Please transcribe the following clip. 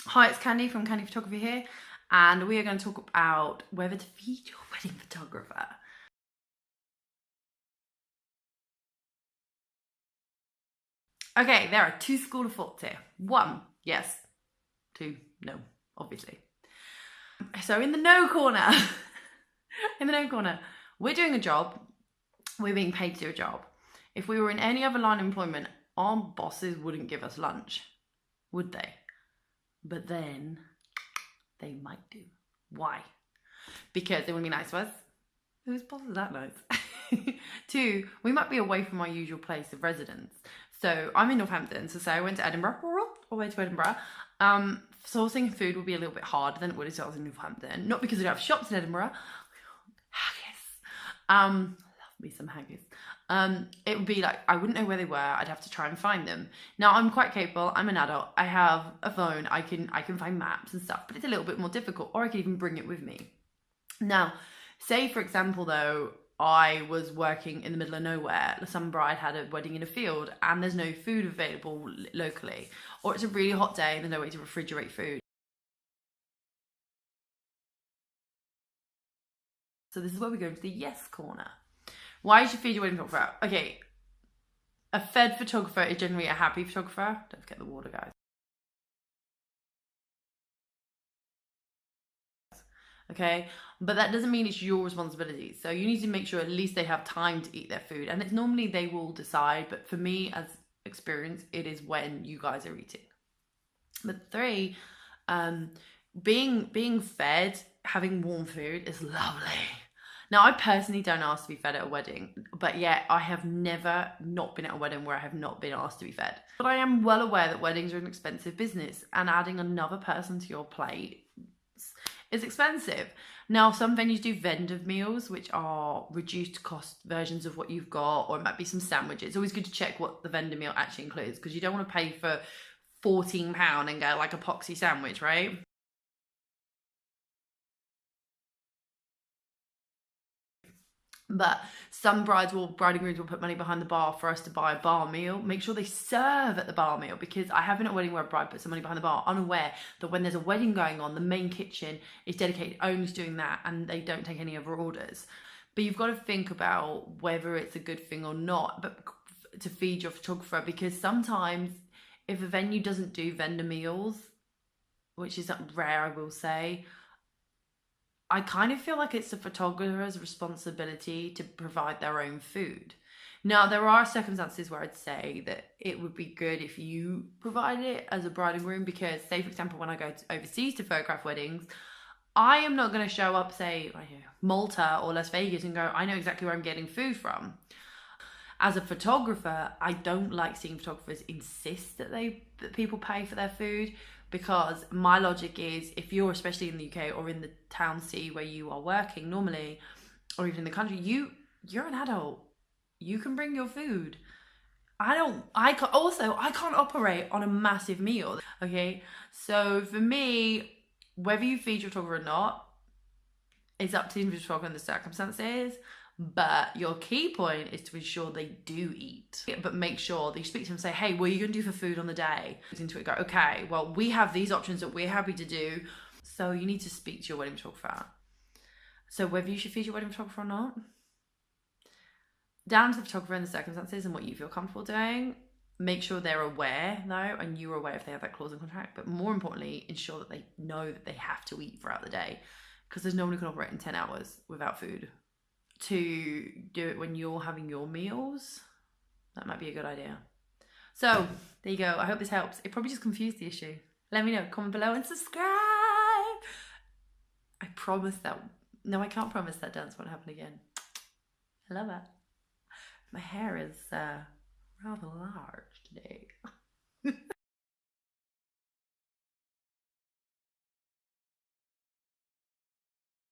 Hi, it's Candy from Candy Photography here, and we are going to talk about whether to feed your wedding photographer. Okay, there are two schools of thought here. One, yes. Two, no, obviously. So in the no corner, we're doing a job. We're being paid to do a job. If we were in any other line of employment, our bosses wouldn't give us lunch, would they? But then they might do. Why? Because they wouldn't be nice to us. Whose boss is that nice? Two, we might be away from our usual place of residence. So I'm in Northampton, so say I went to Edinburgh, all the way to Edinburgh. Sourcing food would be a little bit harder than it would if I was in Northampton. Not because I don't have shops in Edinburgh. Haggis. Love me some haggis. It would be like, I wouldn't know where they were. I'd have to try and find them. Now, I'm quite capable. I'm an adult. I have a phone. I can find maps and stuff, but it's a little bit more difficult, or I could even bring it with me. Now, say, for example, though, I was working in the middle of nowhere. Some bride had a wedding in a field and there's no food available locally. Or it's a really hot day and there's no way to refrigerate food. So this is where we go into the yes corner. Why should you feed your wedding photographer? Okay, a fed photographer is generally a happy photographer. Don't forget the water, guys. Okay, but that doesn't mean it's your responsibility. So you need to make sure at least they have time to eat their food, and it's normally they will decide, but for me as experience, it is when you guys are eating. But three, being fed, having warm food is lovely. Now, I personally don't ask to be fed at a wedding, but yet I have never not been at a wedding where I have not been asked to be fed. But I am well aware that weddings are an expensive business, and adding another person to your plate is expensive. Now, some venues do vendor meals, which are reduced cost versions of what you've got, or it might be some sandwiches. It's always good to check what the vendor meal actually includes, because you don't want to pay for £14 and get like a poxy sandwich, right? But some bride and grooms will put money behind the bar for us to buy a bar meal. Make sure they serve at the bar meal, because I have been at a wedding where a bride put some money behind the bar, unaware that when there's a wedding going on, the main kitchen is dedicated only to doing that and they don't take any other orders. But you've got to think about whether it's a good thing or not, but to feed your photographer, because sometimes if a venue doesn't do vendor meals, which is rare, I will say, I kind of feel like it's the photographer's responsibility to provide their own food. Now, there are circumstances where I'd say that it would be good if you provided it as a bride and groom, because, say, for example, when I go overseas to photograph weddings, I am not going to show up, say, Malta or Las Vegas and go, I know exactly where I'm getting food from. As a photographer, I don't like seeing photographers insist that people pay for their food, because my logic is, if you're especially in the UK or in the town city where you are working normally, or even in the country, you're an adult. You can bring your food. I can't operate on a massive meal. Okay, so for me, whether you feed your photographer or not, it's up to the individual photographer and the circumstances. But your key point is to ensure they do eat. But make sure that you speak to them and say, hey, what are you going to do for food on the day? Into it, go, okay, well, we have these options that we're happy to do. So you need to speak to your wedding photographer. So whether you should feed your wedding photographer or not, down to the photographer and the circumstances and what you feel comfortable doing. Make sure they're aware, though, and you're aware if they have that clause in contract. But more importantly, ensure that they know that they have to eat throughout the day, because there's no one who can operate in 10 hours without food. To do it when you're having your meals, that might be a good idea. So there you go. I hope this helps. It probably just confused the issue. Let me know, comment below and subscribe. I promise that, no, I can't promise that dance won't happen again. I love it. My hair is rather large today.